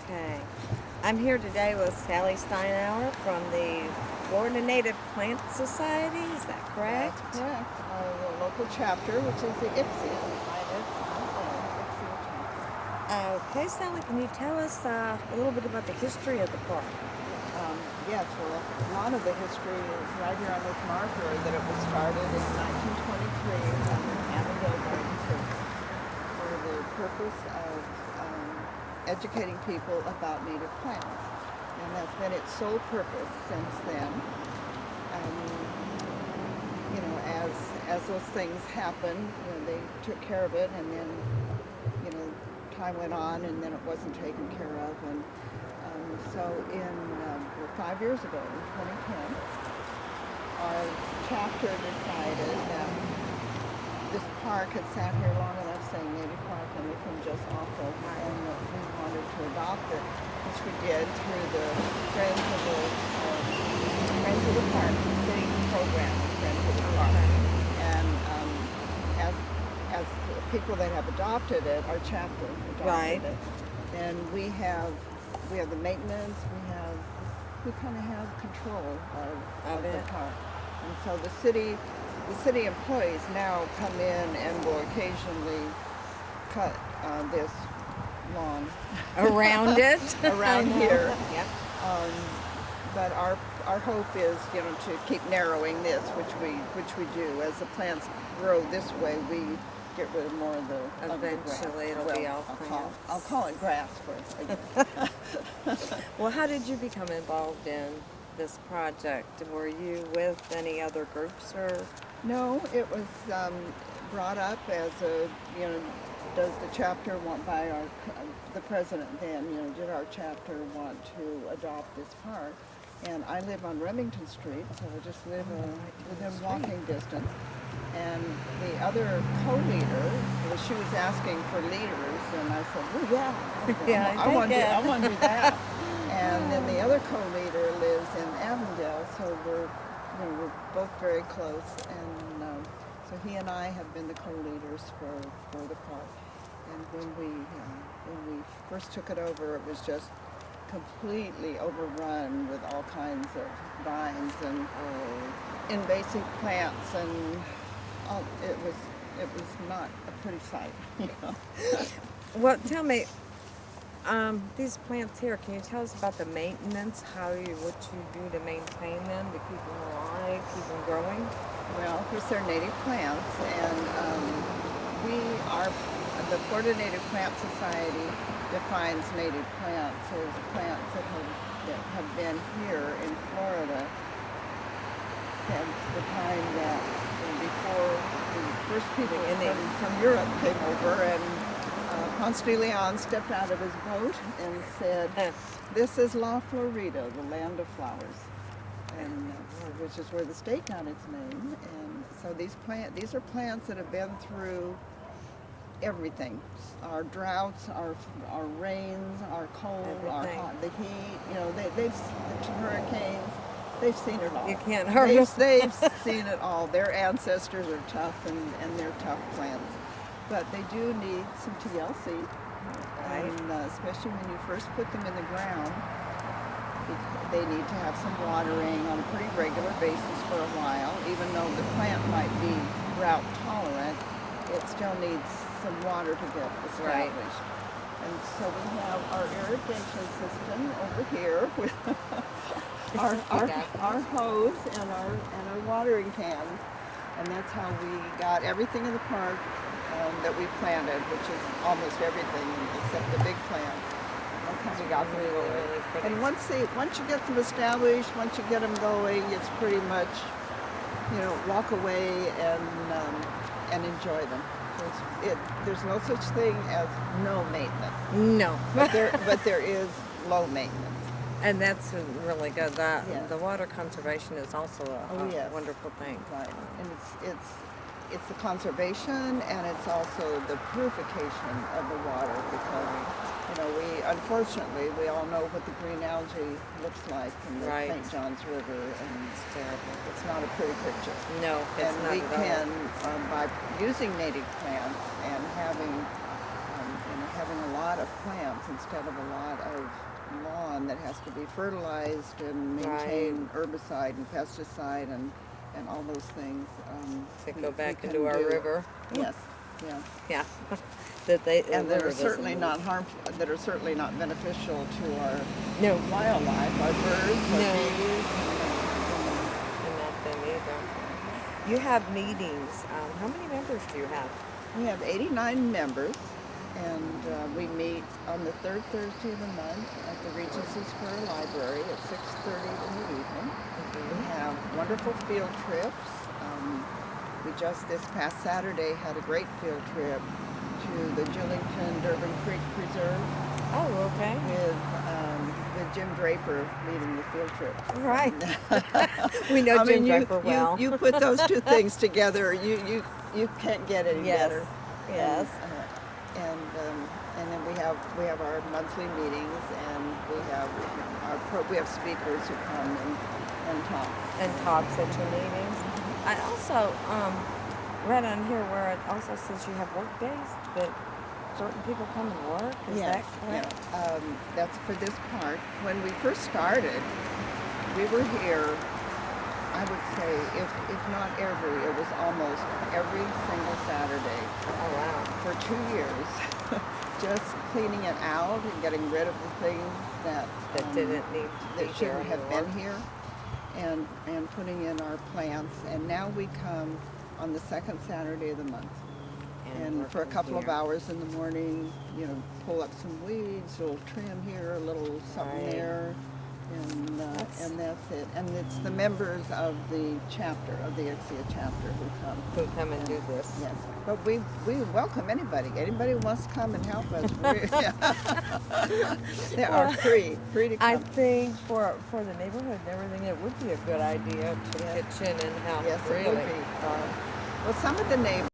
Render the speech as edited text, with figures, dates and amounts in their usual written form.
Okay. I'm here today with Sally Steinauer from the Florida Native Plant Society. Is that correct? That's correct. The local chapter, which is the Ixia. Ixia chapter. Okay, Sally, can you tell us a little bit about the history of the park? Yes, well, a lot of the history is right here on this marker that it was started in 1923 under Annandale for the purpose of educating people about native plants. And that's been its sole purpose since then. You know, as those things happened, they took care of it, and then, time went on, and then it wasn't taken care of. And so 5 years ago, in 2010, our chapter decided that this park had sat here long enough saying native park and looking just awful, and that we wanted to adopt it, which we did through the Friends of the Park, the city's program, Friends of the Park. And as the people that have adopted it, our chapter adopted it, then we have the maintenance, we kind of have control of the park. And so the city employees now come in and will occasionally cut this lawn Around it? around here. Yep. But our hope is, to keep narrowing this, which we do. As the plants grow this way, we get rid of more of the Eventually it'll be all plants. I'll call it grass first, I guess. Well, how did you become involved in this project? Were you with any other groups or? No, it was brought up as does the chapter want by the president then, did our chapter want to adopt this park? And I live on Remington Street, so I just live within walking distance. And the other co-leader, she was asking for leaders, and I said, well, yeah, I want to do that. And then the other co-leader lives in Avondale, so we're both very close. And so he and I have been the co-leaders for the park. And when we first took it over, it was just completely overrun with all kinds of vines and invasive plants, and it was not a pretty sight. Well, tell me, these plants here, can you tell us about the maintenance, what you do to maintain them, to keep them alive, keep them growing? Well, of course, they're native plants, and the Florida Native Plant Society defines native plants as plants that have been here in Florida since the time that before the first people from Europe came over, and Ponce de Leon stepped out of his boat and said, "This is La Florida, the land of flowers," and which is where the state got its name. And so these are plants that have been through everything: our droughts, our rains, our cold, our hot, the heat. The hurricanes. They've seen it all. You can't hurt them. They've seen it all. Their ancestors are tough, and they're tough plants. But they do need some TLC, and especially when you first put them in the ground, they need to have some watering on a pretty regular basis for a while. Even though the plant might be drought tolerant, it still needs some water to get established. And so we have our irrigation system over here with our hose and our watering cans, and that's how we got everything in the park that we planted, which is almost everything except the big plant. That's how we got them going. And once you get them established, once you get them going, it's pretty much walk away and enjoy them. There's no such thing as no maintenance. No. But there is low maintenance. And that's really good. The water conservation is also a wonderful thing. Right. And it's the conservation, and it's also the purification of the water, because unfortunately we all know what the green algae looks like in the St. John's River, and it's terrible. It's not a pretty picture. No, it's not at all. And we can, by using native plants and having having a lot of plants instead of a lot of lawn that has to be fertilized and maintain herbicide and pesticide and all those things. To go we back can into our do. river. Yes, yeah. Yeah. That they And the that river are doesn't certainly move. not harmful, that are certainly not beneficial to our No, wildlife, our birds, our No. bees. and nothing either. You have meetings. How many members do you have? We have 89 members, and we meet on the third Thursday of the month at the Regency Square Library at 6:30 in the evening. We have wonderful field trips. We just this past Saturday had a great field trip to the Julington Durbin Creek Preserve Oh, okay. with Jim Draper leading the field trip. Right. We know I Jim mean, Draper well. you put those two things together, you can't get any Yes. better. Yes. And then we have our monthly meetings, and we have speakers who come and talk. And talks at your meetings. I also read on here where it also says you have work days that certain people come and work. Is that correct? Yeah. That's for this park. When we first started, we were here, I would say, if not every, it was almost every single Saturday Oh, wow. for 2 years, just cleaning it out and getting rid of the things that Didn't need to be that shouldn't here have anymore. been here, and putting in our plants. And now we come on the second Saturday of the month. And for a working couple of here. hours in the morning, pull up some weeds, a little trim here, a little something Right. there, and that's it. And it's the members of the chapter, of the Ixia chapter, who come. Who come and do this. Yes, but we welcome anybody. Anybody who wants to come and help us. They are free to come. I think for the neighborhood and everything, it would be a good idea to Yes. pitch in and help. Yes, it really. would be. Well, some of the neighbors